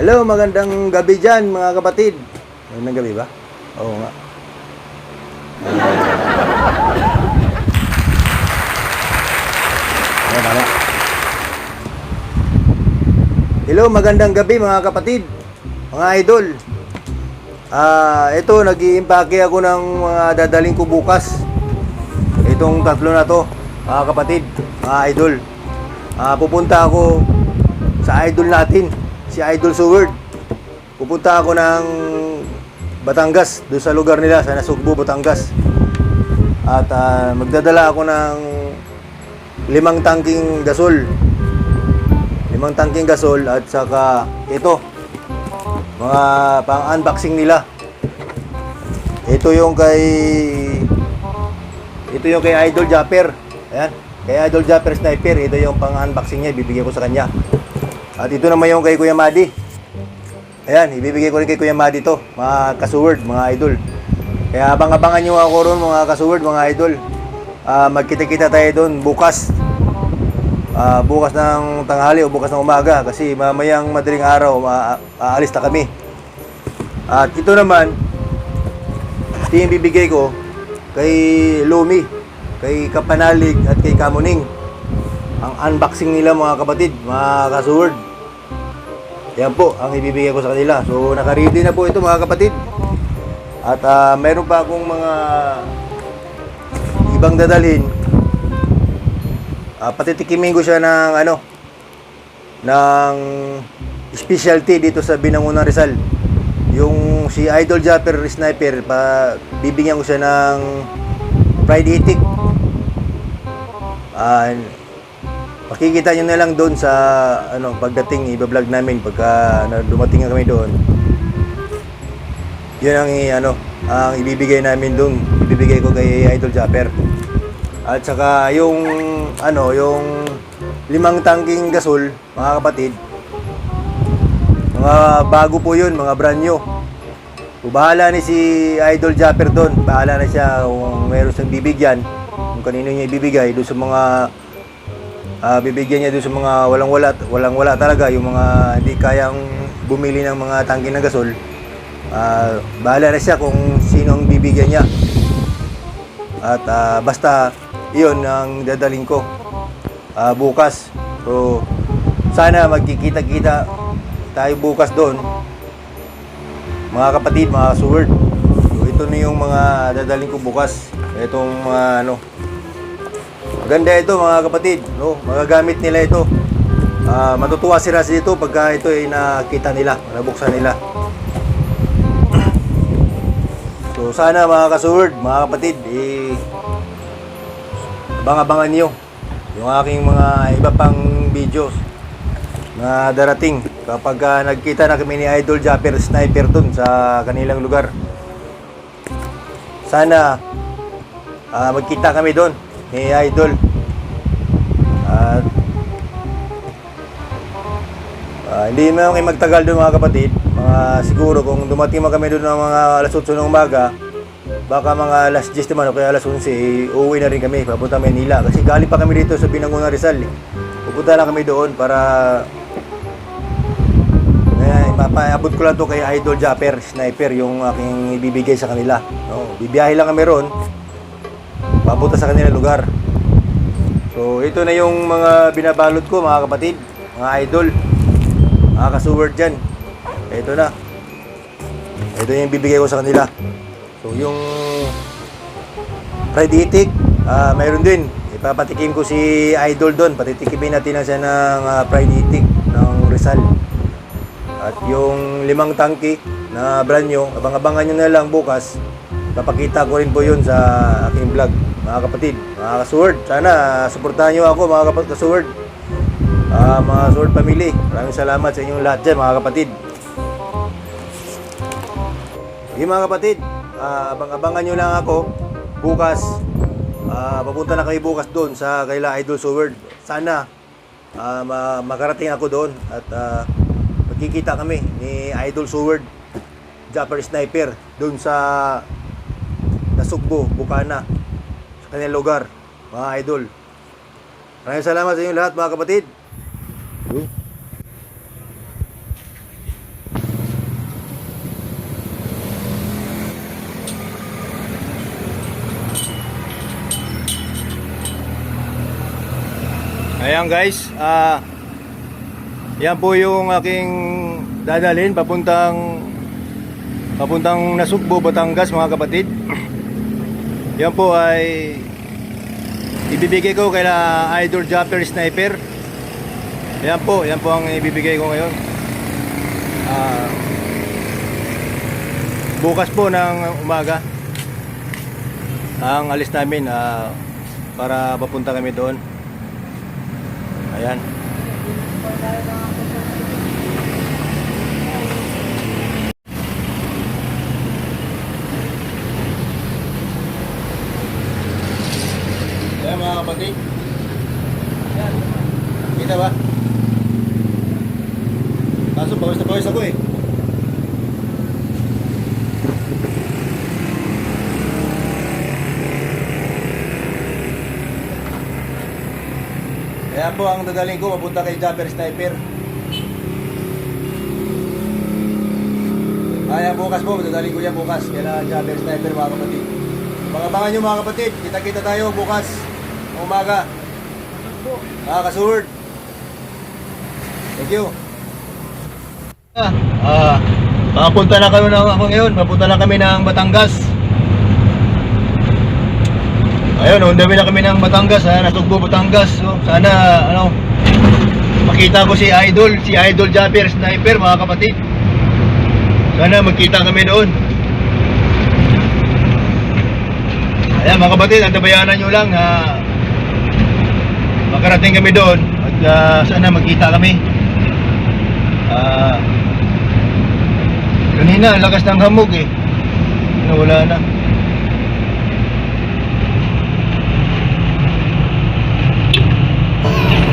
Hello, magandang gabi dyan mga kapatid. Magandang gabi ba? Oo nga. Tama. Hello, magandang gabi mga kapatid, mga idol. Ito, nag-iimpake ako ng mga dadaling ko bukas. Itong tatlo na to, mga kapatid, mga idol. Pupunta ako sa idol natin, si Idol Seward. Pupunta ako ng Batangas, doon sa lugar nila, sa Nasugbu, Batangas. At magdadala ako ng 5 tangking gasol. 5 tangking gasol at saka ito, mga pang-unboxing nila. Ito yung kay Idol Japper. Ayan, kay Idol Japper Sniper. Ito yung pang-unboxing niya, ibibigay ko sa kanya. At ito naman yung kay Kuya Madi. Ayan, ibibigay ko rin kay Kuya Madi to, mga ka-Seward, mga idol. Kaya abang-abangan nyo ako ron, mga ka-Seward, mga idol. Magkita-kita tayo doon bukas. Bukas ng tanghali o bukas ng umaga. Kasi mamayang madaling araw, aalis na kami. At ito naman, ito yung bibigay ko kay Lumi, kay Kapanalig at kay Kamuning. Ang unboxing nila mga kapatid, mga ka-Seward. Yan po ang ibibigay ko sa kanila. So naka-ready na po ito mga kapatid. At meron pa akong mga ibang dadalhin. Patitikimin ko siya ng ng specialty dito sa Binangonan, Rizal. Yung si Idol Japper Sniper, bibigyan ko siya ng fried itik. Makikita nyo na lang doon sa pagdating, i-vlog namin pagka dumating kami doon. Yun ang ibibigay namin doon. Ibibigay ko kay Idol Japper. At saka yung 5 tangking gasol, mga kapatid. Mga bago po yun, mga brand new. Bahala ni si Idol Japper doon. Bahala na siya kung meron siyang bibigyan, kung kanino niya ibibigay doon sa mga bibigyan niya doon sa mga walang-wala talaga, yung mga hindi kayang bumili ng mga tangke ng gasol. Bahala na siya kung sino ang bibigyan niya. At basta iyon ang dadaling ko bukas. So sana magkikita-kita tayo bukas doon, mga kapatid, mga Seward. So ito na yung mga dadaling ko bukas. Itong maganda ito mga kapatid, magagamit nila ito. Matutuwa sila dito pagka ito ay nakita nila, nabuksan nila. So sana mga ka-Seward, mga kapatid, abang-abangan nyo yung aking mga iba pang videos na darating kapag nagkita na kami ni Idol Japper Sniper dun sa kanilang lugar. Sana magkita kami doon ni Idol. At hindi naman kayo magtagal doon mga kapatid. Siguro kung dumating man kami doon ng mga alas 8 ng umaga, baka mga alas 10 naman o kaya alas 11, uuwi na rin kami, papunta Manila. Kasi galing pa kami dito sa Binangonan, Rizal. Pupunta lang kami doon para ipapaabot ko lang to kay Idol Japper Sniper, yung aking ibibigay sa kanila. Bibiyahe lang kami ron, papunta sa kanilang lugar. So ito na yung mga binabalot ko mga kapatid, mga idol, mga ka-Seward dyan. Ito na. Ito yung bibigay ko sa kanila. So yung fried itik, mayroon din. Ipapatikim ko si Idol doon. Patitikimin natin na siya ng fried itik ng Rizal. At yung 5 tangki na brand new, abang-abangan nyo na lang bukas. Papakita ko rin po yun sa aking vlog, mga kapatid, mga ka-Seward. Sana suportahan nyo ako mga kapatid ka-Seward, mga Seward family. Maraming salamat sa inyong lahat dyan mga kapatid. Okay mga kapatid, abang-abangan nyo lang ako bukas. Papunta na kayo bukas doon sa kaila Idol Seward. Sana makarating ako doon at magkikita kami ni Idol Seward Japper Sniper doon sa Nasugbu, Bukana, sa kanilang lugar, mga idol. Maraming salamat sa inyo lahat mga kapatid. Ayan guys, yan po yung aking dadalhin papuntang Nasugbo, Batangas mga kapatid. Yan po ay ibibigay ko kay Idol Japper Sniper. Yan po ang ibibigay ko ngayon. Bukas po ng umaga ang alis namin para papunta kami doon. Ayan. Ayan mga kapatid. Kita ba? Kaso pawis na pawis ako eh. Ayan po ang dadaling ko papunta kay Japper Sniper. Ayan bukas po, dadaling ko yan bukas kaya Japper Sniper mga kapatid. Pangabangan nyo mga kapatid, kita-kita tayo bukas ng umaga. Kasuhord. Thank you. Papunta na kami ako ngayon, papunta na kami ng Batangas. Ayun, on the way na kami ng Batangas, Nasugbo, Batangas. So, sana makita ko si Idol Japper Sniper mga kapatid. Sana magkita kami doon. Ayan mga kapatid, antabayanan nyo lang na makarating kami doon at sana magkita kami. Kanina lakas ng hamog eh. Wala na.